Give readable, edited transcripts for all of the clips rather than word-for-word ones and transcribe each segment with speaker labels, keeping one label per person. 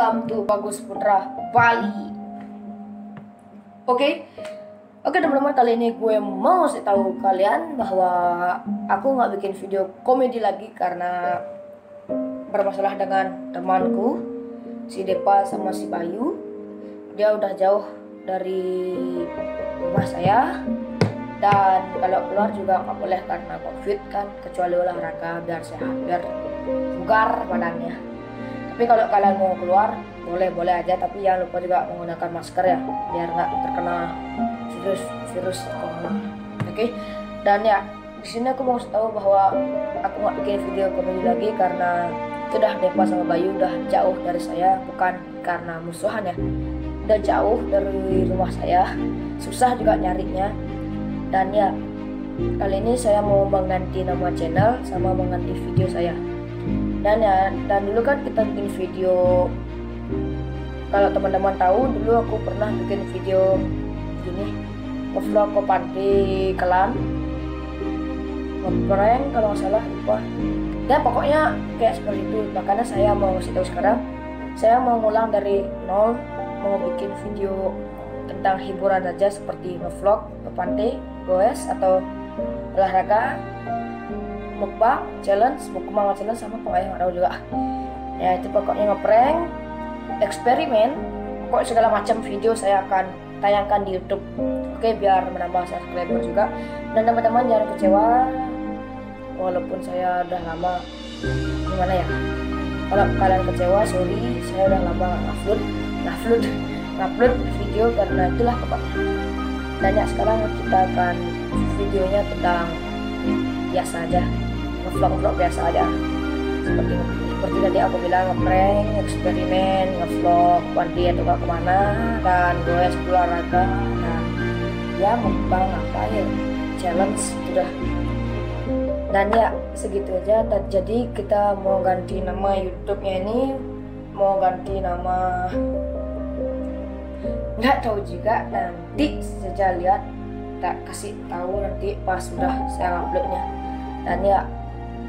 Speaker 1: Welcome to Bagus Putra Bali. Oke teman-teman, kali ini gue mau kasih tahu kalian bahwa aku nggak bikin video komedi lagi karena bermasalah dengan temanku si Depa sama si Bayu. Dia udah jauh dari rumah saya, dan kalau keluar juga nggak boleh karena COVID kan, kecuali olahraga biar sehat, biar bugar badannya. Tapi kalau kalian mau keluar boleh aja, tapi jangan lupa juga menggunakan masker ya, biar nggak terkena virus corona. Oke. Dan ya, di sini aku mau tahu bahwa aku nggak bikin video komedi lagi karena sudah Depa sama Bayu udah jauh dari saya, bukan karena musuhan ya, udah jauh dari rumah saya, susah juga nyarinya. Dan ya, kali ini saya mau mengganti nama channel sama mengganti video saya. Dan dulu kan kita bikin video, kalau teman-teman tahu, dulu aku pernah bikin video gini, ngevlog ke panti Kelan, ngeprank kalau nggak salah, lupa. Ya pokoknya kayak seperti itu. Makanya saya mau kasih tahu sekarang, saya mau ngulang dari nol, mau bikin video tentang hiburan aja seperti ngevlog ke pantai, goes atau olahraga, mukbang, challenge, mukbang challenge sama pokoknya nggak tahu juga. Ya itu pokoknya ngeprank, eksperimen, pokoknya segala macam video saya akan tayangkan di YouTube. Oke, biar menambah subscriber juga. Dan teman-teman jangan kecewa, walaupun saya udah lama, gimana ya, kalau kalian kecewa sorry, saya udah lama ngupload video karena itulah pokoknya. Dan ya, sekarang kita akan videonya tentang biasa aja, ngevlog biasa aja, seperti tadi aku bilang, ngeprank, eksperimen, ngevlog panti atau kemana, dan goes olahraga, dan ya mukbang apa ya, challenge sudah. Dan ya segitu aja. Dan jadi kita mau ganti nama YouTube-nya ini, mau ganti nama nggak tahu juga, nanti saja lihat, tak kasih tahu nanti pas sudah saya uploadnya. Dan ya,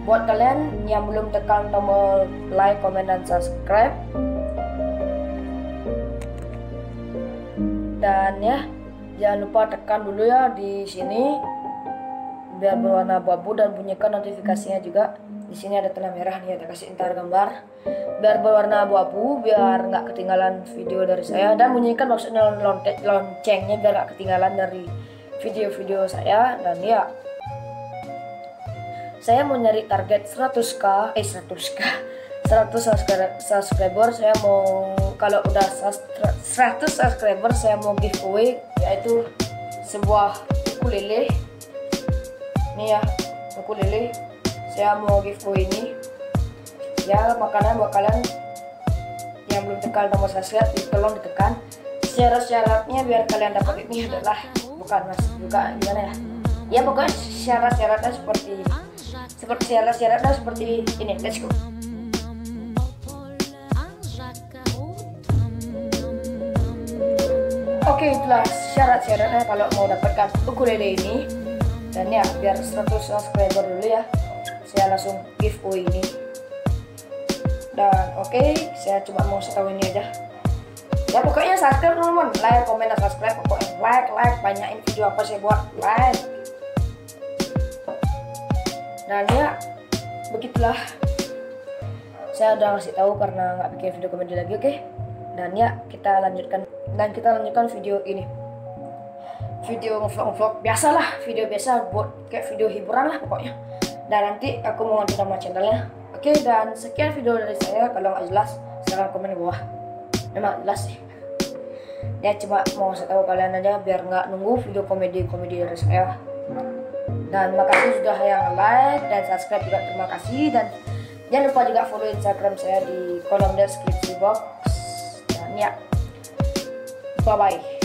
Speaker 1: buat kalian yang belum tekan tombol like, comment, dan subscribe, dan ya jangan lupa tekan dulu ya di sini biar berwarna abu-abu, dan bunyikan notifikasinya juga. Di sini ada tanda merah nih, ada kasih entar gambar biar berwarna abu-abu, biar nggak ketinggalan video dari saya, dan bunyikan maksudnya loncengnya biar nggak ketinggalan dari video-video saya. Dan ya, saya mau nyari target 100 subscriber. Saya mau, kalau udah 100 subscriber, saya mau giveaway, yaitu sebuah ukulele. Nih ya, ukulele. Saya mau giveaway ini. Ya, makanan buat kalian yang belum tekan tombol subscribe, tolong ditekan. Syarat-syaratnya biar kalian dapat ini adalah, bukan mas juga gimana ya? Ya pokoknya syarat-syaratnya seperti ini. Let's go. Oke, itulah syarat-syaratnya kalau mau dapatkan ukulele ini. Dan ya, biar 100 subscriber dulu ya, saya langsung giveaway ini. Dan oke, saya cuma mau setahu ini aja. Ya pokoknya subscribe teman-teman, like, comment, dan subscribe. Pokoknya like, banyakin video apa saya buat, like. Dan ya, begitulah, saya udah ngasih tahu karena nggak bikin video komedi lagi. Oke. Dan ya, kita lanjutkan video ini, video ngevlog biasalah, video biasa buat kayak video hiburan lah pokoknya. Dan nanti aku mau ganti nama channelnya. Oke, dan sekian video dari saya. Kalau nggak jelas silahkan komen di bawah. Memang jelas sih ya, cuma mau saya tahu kalian aja biar nggak nunggu video komedi dari saya. Dan makasih sudah yang like dan subscribe juga, terima kasih. Dan jangan lupa juga follow Instagram saya di kolom deskripsi box. Dan ya, bye bye.